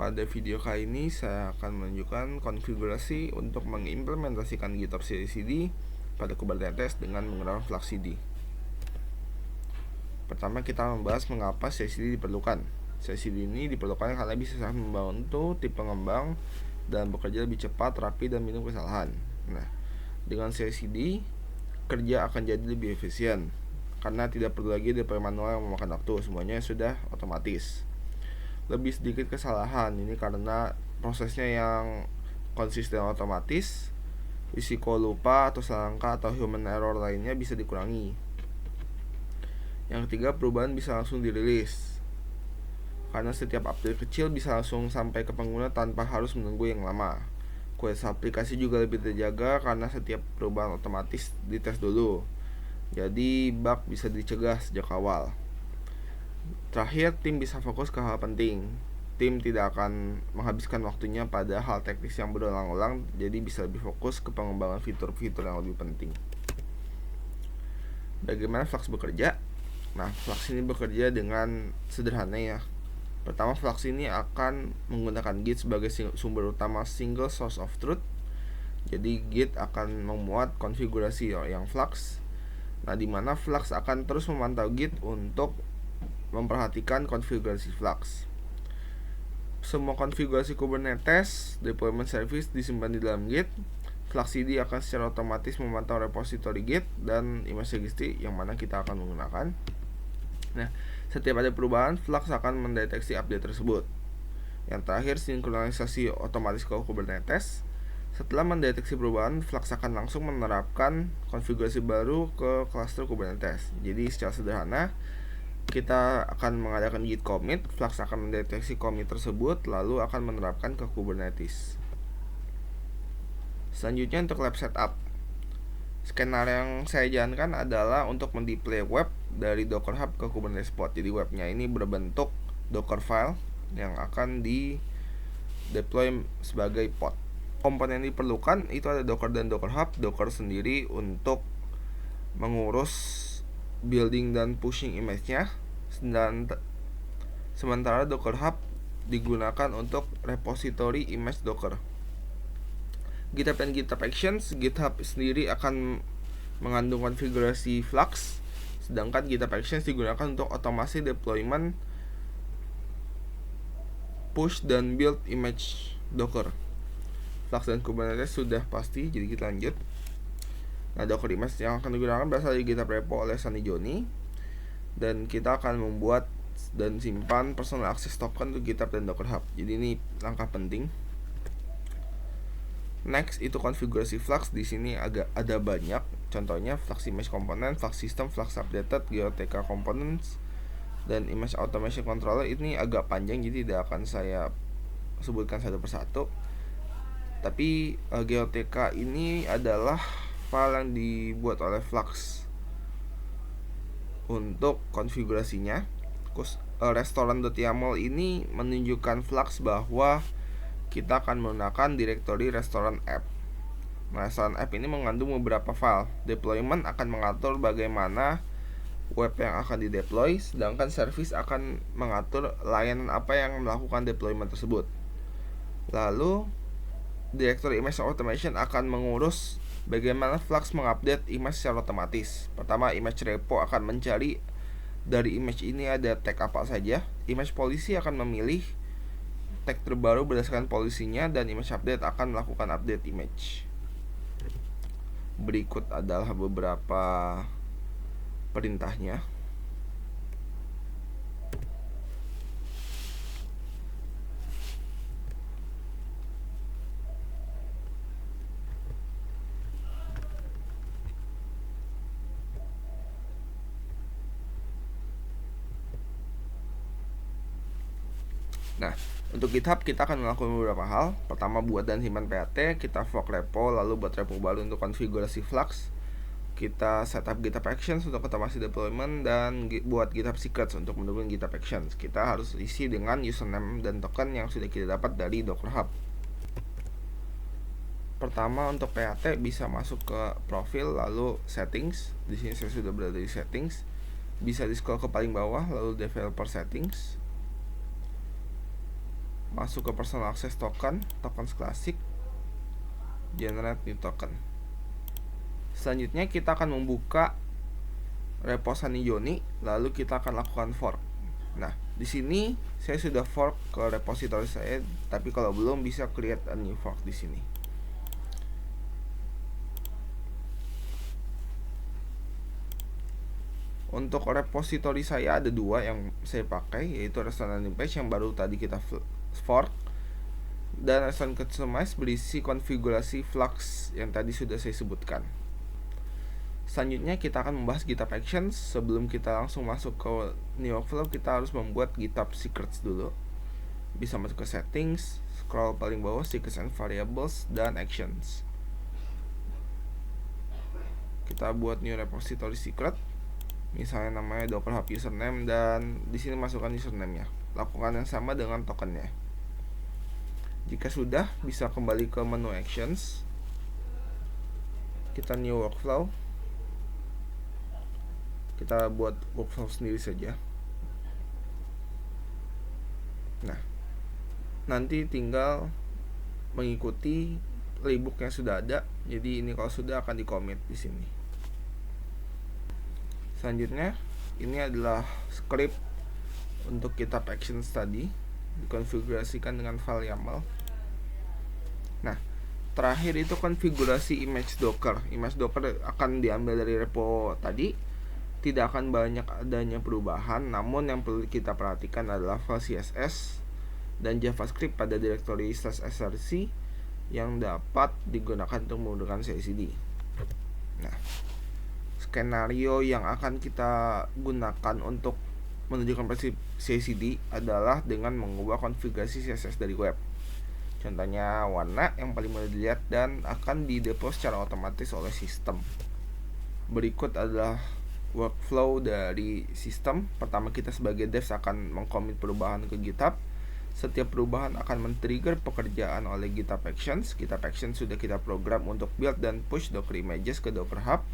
Pada video kali ini saya akan menunjukkan konfigurasi untuk mengimplementasikan GitHub CI/CD pada Kubernetes dengan menggunakan Flux CD. Pertama kita membahas mengapa CI/CD diperlukan. CI/CD ini diperlukan karena bisa sangat membantu tim pengembang dan bekerja lebih cepat, rapi, dan minim kesalahan. Nah, dengan CI/CD kerja akan jadi lebih efisien karena tidak perlu lagi deploy manual yang memakan waktu, semuanya sudah otomatis. Lebih sedikit kesalahan ini karena prosesnya yang konsisten otomatis, risiko lupa atau salah angka atau human error lainnya bisa dikurangi. Yang ketiga, perubahan bisa langsung dirilis karena setiap update kecil bisa langsung sampai ke pengguna tanpa harus menunggu yang lama. Kualitas aplikasi juga lebih terjaga karena setiap perubahan otomatis dites dulu, jadi bug bisa dicegah sejak awal. Terakhir, tim bisa fokus ke hal penting. Tim tidak akan menghabiskan waktunya pada hal teknis yang berulang-ulang, jadi bisa lebih fokus ke pengembangan fitur-fitur yang lebih penting. Bagaimana Flux bekerja? Nah, Flux ini bekerja dengan sederhana ya. Pertama, Flux ini akan menggunakan Git sebagai sumber utama single source of truth. Jadi Git akan memuat konfigurasi yang Flux. Nah, di mana Flux akan terus memantau Git untuk memperhatikan konfigurasi Flux. Semua konfigurasi Kubernetes deployment service disimpan di dalam Git. Flux CD akan secara otomatis memantau repository Git dan image registry yang mana kita akan menggunakan. Nah, setiap ada perubahan, Flux akan mendeteksi update tersebut. Yang terakhir, sinkronisasi otomatis ke Kubernetes. Setelah mendeteksi perubahan, Flux akan langsung menerapkan konfigurasi baru ke cluster Kubernetes. Jadi secara sederhana, kita akan mengadakan git commit, Flux akan mendeteksi commit tersebut, lalu akan menerapkan ke Kubernetes. Selanjutnya untuk lab setup, skenario yang saya jalankan adalah untuk mendeploy web dari Docker Hub ke Kubernetes pod. Jadi webnya ini berbentuk Docker file yang akan di deploy sebagai pod. Komponen yang diperlukan itu ada Docker dan Docker Hub. Docker sendiri untuk mengurus building dan pushing image-nya, dan sementara Docker Hub digunakan untuk repository image Docker. GitHub dan GitHub Actions, GitHub sendiri akan mengandung konfigurasi Flux, sedangkan GitHub Actions digunakan untuk otomasi deployment, push dan build image Docker. Flux dan Kubernetes sudah pasti, jadi kita lanjut. Nah, Docker image yang akan digunakan berasal dari GitHub repo oleh Sunny Joni, dan kita akan membuat dan simpan personal access token untuk GitHub dan Docker Hub. Jadi ini langkah penting. Next itu konfigurasi Flux. Di sini ada banyak. Contohnya Flux image component, Flux system, Flux updated, GeoTK components, dan image automation controller. Ini agak panjang, jadi tidak akan saya sebutkan satu persatu. Tapi GeoTK ini adalah file yang dibuat oleh Flux untuk konfigurasinya. Restaurant.yaml ini menunjukkan Flux bahwa kita akan menggunakan directory restaurant app. Nah, restaurant app ini mengandung beberapa file. Deployment akan mengatur bagaimana web yang akan dideploy, sedangkan service akan mengatur layanan apa yang melakukan deployment tersebut. Lalu directory image automation akan mengurus bagaimana Flux mengupdate image secara otomatis. Pertama, image repo akan mencari dari image ini ada tag apa saja. Image policy akan memilih tag terbaru berdasarkan polisinya, dan image update akan melakukan update image. Berikut adalah beberapa perintahnya. Nah, untuk GitHub kita akan melakukan beberapa hal. Pertama, buat dan simpan PAT, kita fork repo, lalu buat repo baru untuk konfigurasi Flux. Kita setup GitHub Actions untuk otomasi deployment, dan buat GitHub Secrets untuk mendukung GitHub Actions. Kita harus isi dengan username dan token yang sudah kita dapat dari Docker Hub. Pertama, untuk PAT bisa masuk ke profil, lalu settings. Di sini saya sudah berada di settings. Bisa di scroll ke paling bawah, lalu developer settings. masuk ke personal access token, tokens klasik, generate new token. Selanjutnya kita akan membuka repo Saniyoni, lalu kita akan lakukan fork. Nah, di sini saya sudah fork ke repository saya, tapi kalau belum bisa create a new fork di sini. Untuk repository saya ada dua yang saya pakai, yaitu restaurant landing page yang baru tadi kita fork, dan restaurant customize berisi konfigurasi Flux yang tadi sudah saya sebutkan. Selanjutnya kita akan membahas GitHub Actions. Sebelum kita langsung masuk ke new workflow, kita harus membuat GitHub Secrets dulu. Bisa masuk ke settings, scroll paling bawah, secrets and variables, dan actions. Kita buat new repository secret, misalnya namanya Docker Hub username, dan di sini masukkan username-nya. Lakukan yang sama dengan tokennya. Jika sudah, bisa kembali ke menu actions. Kita new workflow. Kita buat workflow sendiri saja. Nah, nanti tinggal mengikuti playbook yang sudah ada. Jadi ini kalau sudah akan di-commit di sini. Selanjutnya, ini adalah script untuk GitHub Actions tadi, dikonfigurasikan dengan file YAML. Nah, terakhir itu konfigurasi image Docker. Image Docker akan diambil dari repo tadi. Tidak akan banyak adanya perubahan, namun yang perlu kita perhatikan adalah file CSS dan JavaScript pada direktori /src yang dapat digunakan untuk menggunakan CI/CD. Nah, skenario yang akan kita gunakan untuk menunjukkan prinsip CI/CD adalah dengan mengubah konfigurasi CSS dari web. Contohnya warna yang paling mudah dilihat dan akan dideploy secara otomatis oleh sistem. Berikut adalah workflow dari sistem. Pertama, kita sebagai devs akan mengcommit perubahan ke GitHub. Setiap perubahan akan men-trigger pekerjaan oleh GitHub Actions. GitHub Actions sudah kita program untuk build dan push Docker images ke Docker Hub.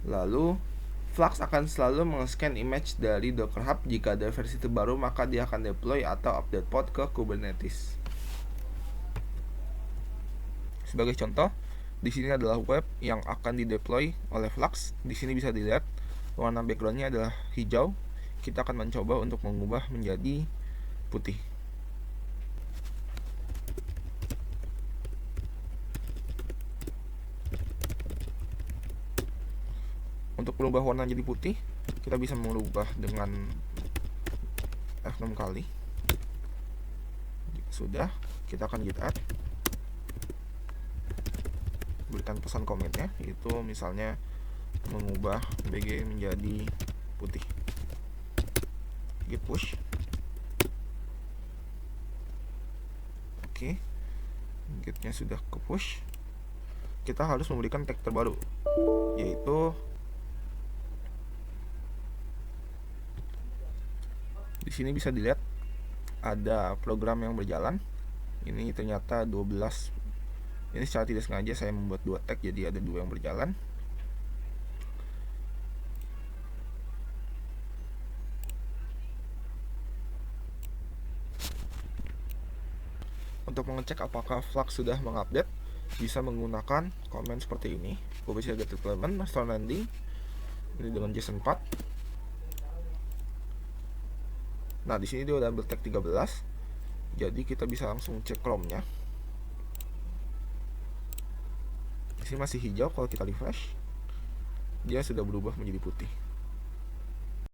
Lalu Flux akan selalu meng-scan image dari Docker Hub. Jika ada versi terbaru, maka dia akan deploy atau update pod ke Kubernetes. Sebagai contoh, di sini adalah web yang akan dideploy oleh Flux. Di sini bisa dilihat warna backgroundnya adalah hijau. Kita akan mencoba untuk mengubah menjadi putih. Untuk merubah warna jadi putih, kita bisa merubah dengan F6 kali. Jika sudah, kita akan git add. Berikan pesan komitnya, yaitu misalnya mengubah BG menjadi putih. Git push. Oke, gitnya sudah ke push. Kita harus memberikan tag terbaru, yaitu di sini bisa dilihat ada program yang berjalan. Ini ternyata 12. Ini secara tidak sengaja saya membuat 2 tag, jadi ada 2 yang berjalan. Untuk mengecek apakah Flux sudah mengupdate, bisa menggunakan komen seperti ini. Publish get deployment, restaurant landing. Ini dengan JSON 4. Nah, di sini dia udah ambil tag 13. Jadi kita bisa langsung cek Chrome-nya. Di sini masih hijau, kalau kita refresh dia sudah berubah menjadi putih.